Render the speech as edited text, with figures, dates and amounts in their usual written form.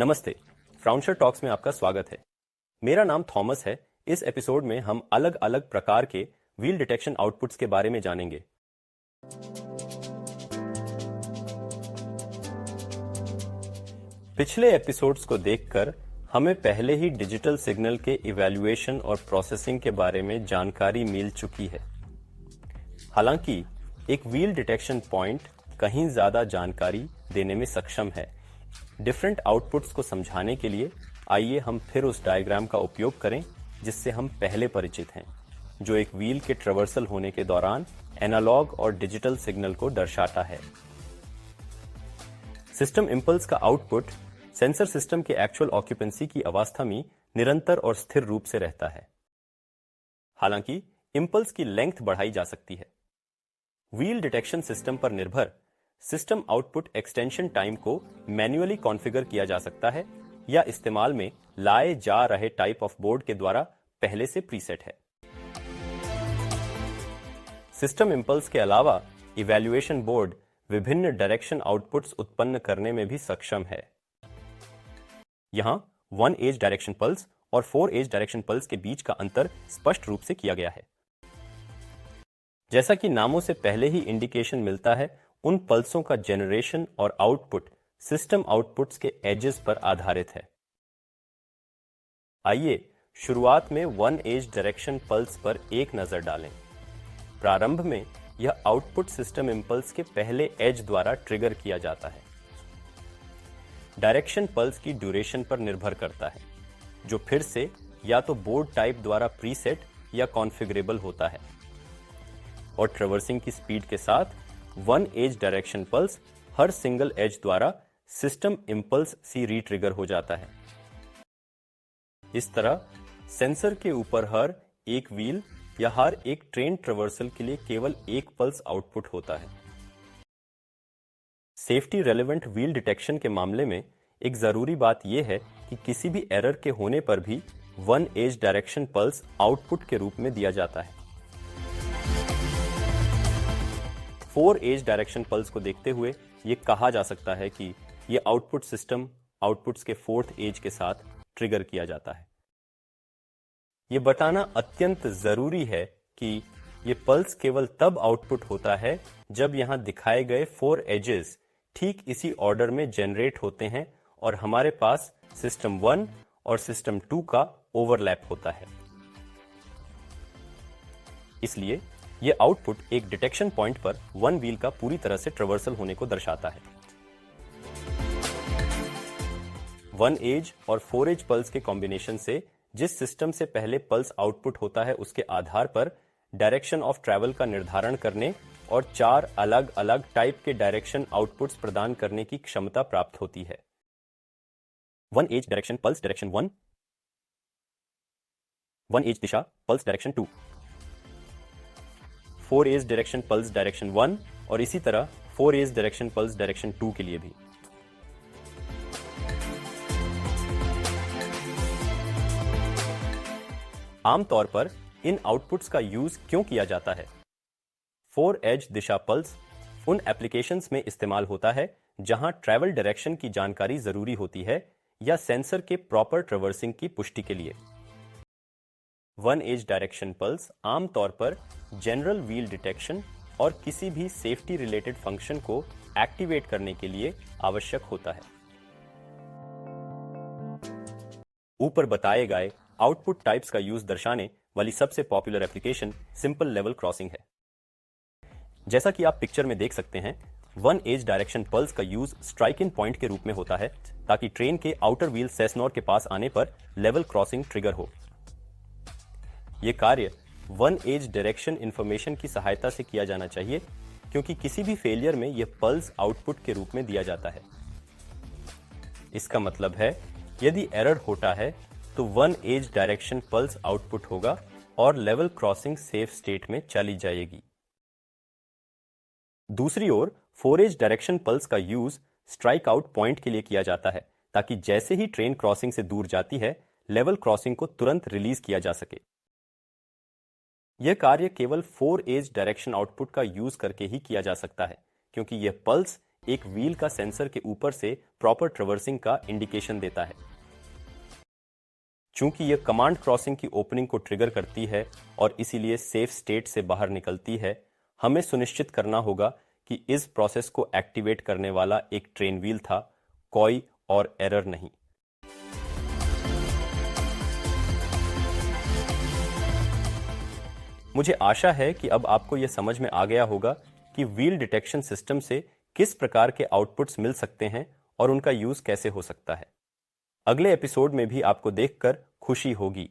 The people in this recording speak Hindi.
नमस्ते, फ्राउंसर टॉक्स में आपका स्वागत है। मेरा नाम थॉमस है। इस एपिसोड में हम अलग अलग प्रकार के व्हील डिटेक्शन आउटपुट्स के बारे में जानेंगे। पिछले एपिसोड्स को देखकर हमें पहले ही डिजिटल सिग्नल के इवैल्यूएशन और प्रोसेसिंग के बारे में जानकारी मिल चुकी है। हालांकि एक व्हील डिटेक्शन पॉइंट कहीं ज्यादा जानकारी देने में सक्षम है। डिफरेंट आउटपुट्स को समझाने के लिए आइए हम फिर उस डायग्राम का उपयोग करें जिससे हम पहले परिचित हैं, जो एक व्हील के ट्रैवर्सल होने के दौरान एनालॉग और डिजिटल सिग्नल को दर्शाता है। सिस्टम इंपल्स का आउटपुट सेंसर सिस्टम के एक्चुअल ऑक्यूपेंसी की अवस्था में निरंतर और स्थिर रूप से रहता है। हालांकि इंपल्स की लेंथ बढ़ाई जा सकती है। व्हील डिटेक्शन सिस्टम पर निर्भर सिस्टम आउटपुट एक्सटेंशन टाइम को मैन्युअली कॉन्फ़िगर किया जा सकता है या इस्तेमाल में लाए जा रहे टाइप ऑफ बोर्ड के द्वारा पहले से प्रीसेट है। सिस्टम इंपल्स के अलावा इवैल्यूएशन बोर्ड विभिन्न डायरेक्शन आउटपुट्स उत्पन्न करने में भी सक्षम है। यहां 1 एज डायरेक्शन पल्स और 4 एज डायरेक्शन पल्स के बीच का अंतर स्पष्ट रूप से किया गया है। जैसा कि नामों से पहले ही इंडिकेशन मिलता है, उन पल्सों का जनरेशन और आउटपुट सिस्टम आउटपुट्स के एजेस पर आधारित है। आइए शुरुआत में 1 एज डायरेक्शन पल्स पर एक नजर डालें। प्रारंभ में यह आउटपुट सिस्टम इंपल्स के पहले एज द्वारा ट्रिगर किया जाता है। डायरेक्शन पल्स की ड्यूरेशन पर निर्भर करता है, जो फिर से या तो बोर्ड टाइप द्वारा प्रीसेट या कॉन्फ़िगरेबल होता है, और ट्रैवर्सिंग की स्पीड के साथ 1 एज डायरेक्शन पल्स हर सिंगल एज द्वारा सिस्टम इंपल्स सी रीट्रिगर हो जाता है। इस तरह सेंसर के ऊपर हर एक व्हील या हर एक ट्रेन ट्रैवर्सल के लिए केवल एक पल्स आउटपुट होता है। सेफ्टी रेलेवेंट व्हील डिटेक्शन के मामले में एक जरूरी बात यह है कि किसी भी एरर के होने पर भी 1 एज डायरेक्शन पल्स आउटपुट के रूप में दिया जाता है। 4 एज डायरेक्शन पल्स को देखते हुए यह कहा जा सकता है कि यह आउटपुट सिस्टम आउटपुट्स के 4th एज के साथ ट्रिगर किया जाता है। यह बताना अत्यंत जरूरी है कि यह पल्स केवल तब आउटपुट होता है जब यहां दिखाए गए 4 एजेस ठीक इसी ऑर्डर में जनरेट होते हैं और हमारे पास सिस्टम 1 और सिस्टम 2 का ओवरलैप होता है। इसलिए यह आउटपुट एक डिटेक्शन पॉइंट पर 1 व्हील का पूरी तरह से ट्रैवर्सल होने को दर्शाता है। 1 एज और 4 एज पल्स के कॉम्बिनेशन से जिस सिस्टम से पहले पल्स आउटपुट होता है, उसके आधार पर डायरेक्शन ऑफ ट्रैवल का निर्धारण करने और 4 अलग अलग टाइप के डायरेक्शन आउटपुट्स प्रदान करने की क्षमता प्राप्त होती है। 1 as direction pulse direction 1, 1 as दिशा pulse direction 2, 4 as direction pulse direction 1 और इसी तरह 4 एज डायरेक्शन पल्स डायरेक्शन 2 के लिए भी। आमतौर पर इन आउटपुट्स का यूज क्यों किया जाता है? 4 एज दिशा पल्स उन एप्लीकेशंस में इस्तेमाल होता है जहां ट्रैवल डायरेक्शन की जानकारी जरूरी होती है या सेंसर के प्रॉपर ट्रैवर्सिंग की पुष्टि के लिए। 1 एज डायरेक्शन पल्स आमतौर पर जनरल व्हील डिटेक्शन और किसी भी सेफ्टी रिलेटेड फंक्शन को एक्टिवेट करने के लिए आवश्यक होता है। ऊपर बताए गए आउटपुट टाइप्स का यूज दर्शाने वाली सबसे popular application simple level crossing है। जैसा कि आप पिक्चर में देख सकते हैं, 1 एज डायरेक्शन पल्स का यूज स्ट्राइक इन पॉइंट के रूप में होता है ताकि ट्रेन के आउटर व्हील सेसनोर के पास आने पर लेवल क्रॉसिंग ट्रिगर हो। यह कार्य 1 एज डायरेक्शन इंफॉर्मेशन की सहायता से किया जाना चाहिए, क्योंकि किसी भी फेलियर में यह पल्स आउटपुट के रूप में दिया जाता है। इसका मतलब है यदि एरर होता है तो 1 एज डायरेक्शन पल्स आउटपुट होगा और लेवल क्रॉसिंग सेफ स्टेट में चली जाएगी। दूसरी ओर 4 एज डायरेक्शन पल्स का यूज स्ट्राइक आउट पॉइंट के लिए किया जाता है ताकि जैसे ही ट्रेन क्रॉसिंग से दूर जाती है, लेवल क्रॉसिंग को तुरंत रिलीज किया जा सके। यह कार्य केवल 4 एज डायरेक्शन आउटपुट का यूज करके ही किया जा सकता है, क्योंकि यह पल्स एक व्हील का सेंसर के ऊपर से प्रॉपर ट्रैवर्सिंग का इंडिकेशन देता है। चूंकि यह कमांड क्रॉसिंग की ओपनिंग को ट्रिगर करती है और इसीलिए सेफ स्टेट से बाहर निकलती है, हमें सुनिश्चित करना होगा कि इस प्रोसेस को एक्टिवेट करने वाला एक ट्रेन व्हील था, कोई और एरर नहीं। मुझे आशा है कि अब आपको यह समझ में आ गया होगा कि व्हील डिटेक्शन सिस्टम से किस प्रकार के आउटपुट्स मिल सकते हैं और उनका यूज कैसे हो सकता है। अगले एपिसोड में भी आपको देखकर खुशी होगी।